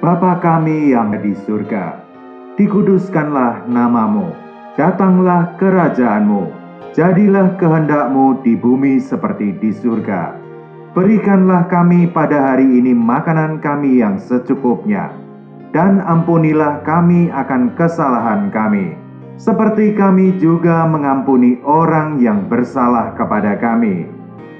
Bapa kami yang di surga, dikuduskanlah namamu, datanglah kerajaanmu, jadilah kehendak-Mu di bumi seperti di surga. Berikanlah kami pada hari ini makanan kami yang secukupnya, dan ampunilah kami akan kesalahan kami, seperti kami juga mengampuni orang yang bersalah kepada kami.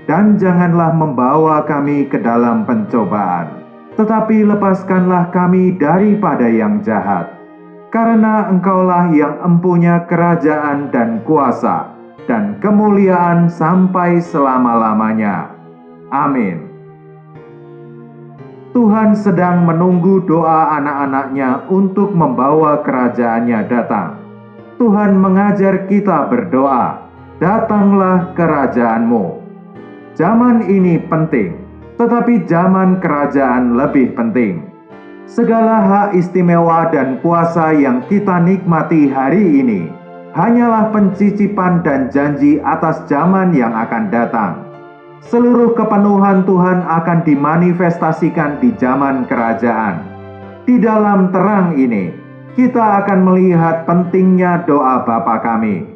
Dan janganlah membawa kami ke dalam pencobaan, tetapi lepaskanlah kami daripada yang jahat. Karena Engkaulah yang empunya kerajaan dan kuasa, dan kemuliaan sampai selama-lamanya. Amin. Tuhan sedang menunggu doa anak-anaknya untuk membawa kerajaannya datang. Tuhan mengajar kita berdoa, datanglah kerajaan-Mu. Zaman ini penting, tetapi zaman kerajaan lebih penting. Segala hak istimewa dan kuasa yang kita nikmati hari ini hanyalah pencicipan dan janji atas zaman yang akan datang. Seluruh kepenuhan Tuhan akan dimanifestasikan di zaman kerajaan. Di dalam terang ini, kita akan melihat pentingnya doa Bapa kami.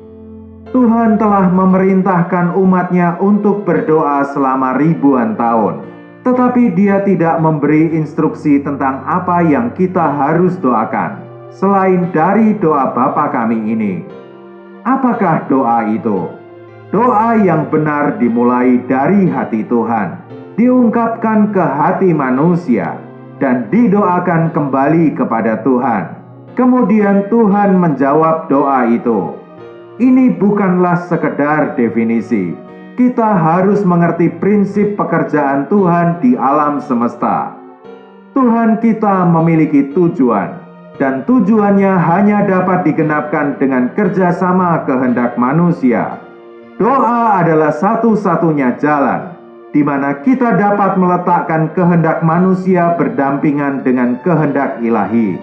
Tuhan telah memerintahkan umat-Nya untuk berdoa selama ribuan tahun, tetapi Dia tidak memberi instruksi tentang apa yang kita harus doakan, selain dari doa Bapa kami ini. Apakah doa itu? Doa yang benar dimulai dari hati Tuhan, diungkapkan ke hati manusia, dan didoakan kembali kepada Tuhan. Kemudian Tuhan menjawab doa itu. Ini bukanlah sekedar definisi. Kita harus mengerti prinsip pekerjaan Tuhan di alam semesta. Tuhan kita memiliki tujuan, dan tujuannya hanya dapat digenapkan dengan kerjasama kehendak manusia. Doa adalah satu-satunya jalan di mana kita dapat meletakkan kehendak manusia berdampingan dengan kehendak ilahi.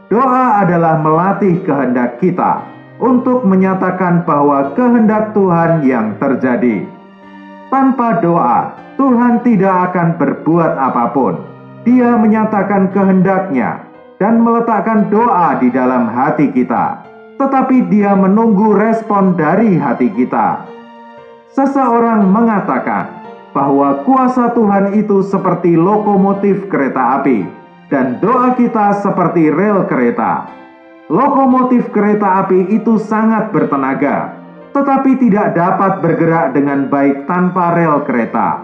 Doa adalah melatih kehendak kita untuk menyatakan bahwa kehendak Tuhan yang terjadi. Tanpa doa, Tuhan tidak akan berbuat apapun. Dia menyatakan kehendak-Nya dan meletakkan doa di dalam hati kita, tetapi Dia menunggu respon dari hati kita. Seseorang mengatakan bahwa kuasa Tuhan itu seperti lokomotif kereta api, dan doa kita seperti rel kereta. Lokomotif kereta api itu sangat bertenaga, tetapi tidak dapat bergerak dengan baik tanpa rel kereta.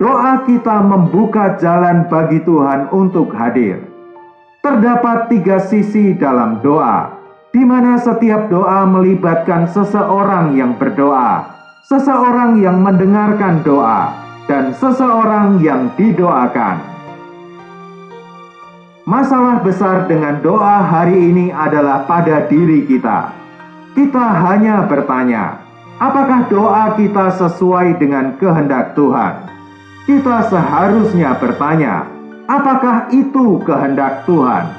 Doa kita membuka jalan bagi Tuhan untuk hadir. Terdapat 3 sisi dalam doa, di mana setiap doa melibatkan seseorang yang berdoa, seseorang yang mendengarkan doa, dan seseorang yang didoakan. Masalah besar dengan doa hari ini adalah pada diri kita. Kita hanya bertanya, apakah doa kita sesuai dengan kehendak Tuhan? Kita seharusnya bertanya, apakah itu kehendak Tuhan?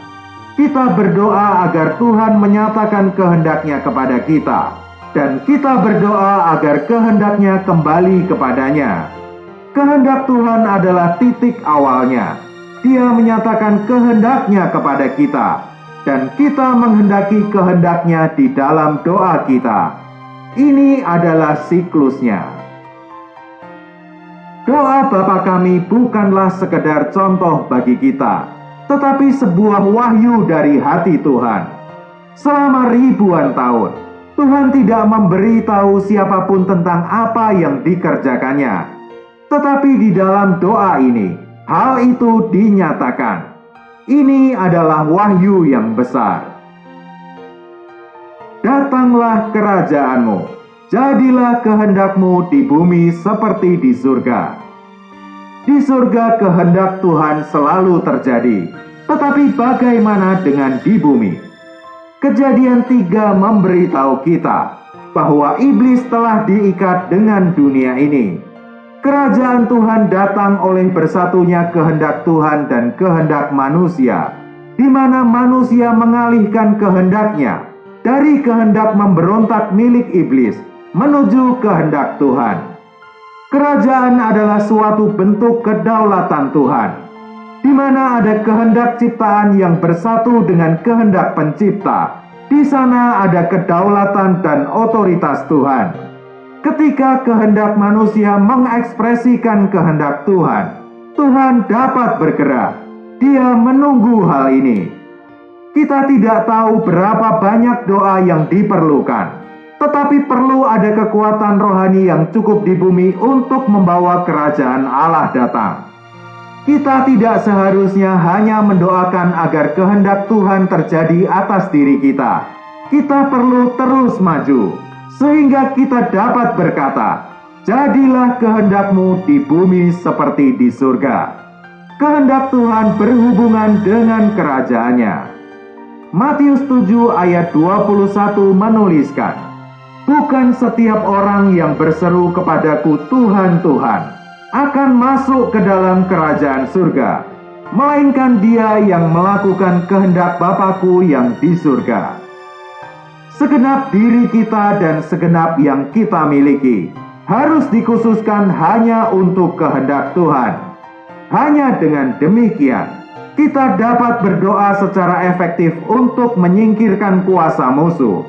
Kita berdoa agar Tuhan menyatakan kehendak-Nya kepada kita, dan kita berdoa agar kehendak-Nya kembali kepadanya. Kehendak Tuhan adalah titik awalnya. Dia menyatakan kehendak-Nya kepada kita, dan kita menghendaki kehendak-Nya di dalam doa kita. Ini adalah siklusnya. Doa Bapa kami bukanlah sekedar contoh bagi kita, tetapi sebuah wahyu dari hati Tuhan. Selama ribuan tahun, Tuhan tidak memberitahu siapapun tentang apa yang dikerjakannya. Tetapi di dalam doa ini, hal itu dinyatakan. Ini adalah wahyu yang besar. Datanglah kerajaan-Mu, jadilah kehendak-Mu di bumi seperti di surga. Di surga kehendak Tuhan selalu terjadi, tetapi bagaimana dengan di bumi? Kejadian 3 memberitahu kita bahwa iblis telah diikat dengan dunia ini. Kerajaan Tuhan datang oleh bersatunya kehendak Tuhan dan kehendak manusia, di mana manusia mengalihkan kehendaknya dari kehendak memberontak milik iblis menuju kehendak Tuhan. Kerajaan adalah suatu bentuk kedaulatan Tuhan. Di mana ada kehendak ciptaan yang bersatu dengan kehendak pencipta, di sana ada kedaulatan dan otoritas Tuhan. Ketika kehendak manusia mengekspresikan kehendak Tuhan, Tuhan dapat bergerak. Dia menunggu hal ini. Kita tidak tahu berapa banyak doa yang diperlukan, tetapi perlu ada kekuatan rohani yang cukup di bumi untuk membawa kerajaan Allah datang. Kita tidak seharusnya hanya mendoakan agar kehendak Tuhan terjadi atas diri kita. Kita perlu terus maju, sehingga kita dapat berkata, "Jadilah kehendak-Mu di bumi seperti di surga." Kehendak Tuhan berhubungan dengan kerajaan-Nya. Matius 7 ayat 21 menuliskan, "Bukan setiap orang yang berseru kepadaku Tuhan, Tuhan, akan masuk ke dalam kerajaan surga, melainkan dia yang melakukan kehendak Bapa-Ku yang di surga." Segenap diri kita dan segenap yang kita miliki harus dikhususkan hanya untuk kehendak Tuhan. Hanya dengan demikian, kita dapat berdoa secara efektif untuk menyingkirkan kuasa musuh.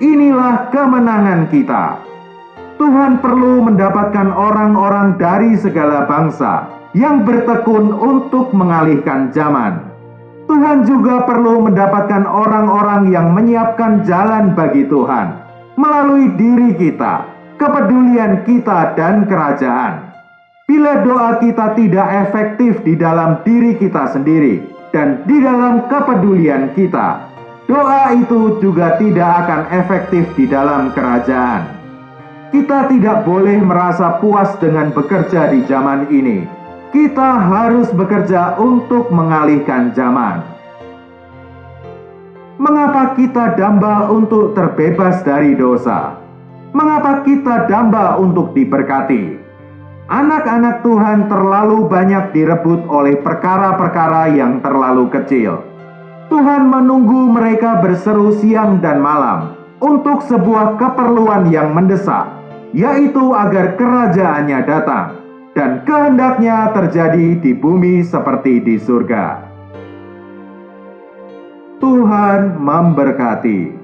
Inilah kemenangan kita. Tuhan perlu mendapatkan orang-orang dari segala bangsa yang bertekun untuk mengalihkan zaman. Tuhan juga perlu mendapatkan orang-orang yang menyiapkan jalan bagi Tuhan melalui diri kita, kepedulian kita, dan kerajaan. Bila doa kita tidak efektif di dalam diri kita sendiri dan di dalam kepedulian kita, doa itu juga tidak akan efektif di dalam kerajaan. Kita tidak boleh merasa puas dengan bekerja di zaman ini. Kita harus bekerja untuk mengalihkan zaman. Mengapa kita damba untuk terbebas dari dosa? Mengapa kita damba untuk diberkati? Anak-anak Tuhan terlalu banyak direbut oleh perkara-perkara yang terlalu kecil. Tuhan menunggu mereka berseru siang dan malam untuk sebuah keperluan yang mendesak, yaitu agar kerajaan-Nya datang dan kehendak-Nya terjadi di bumi seperti di surga. Tuhan memberkati.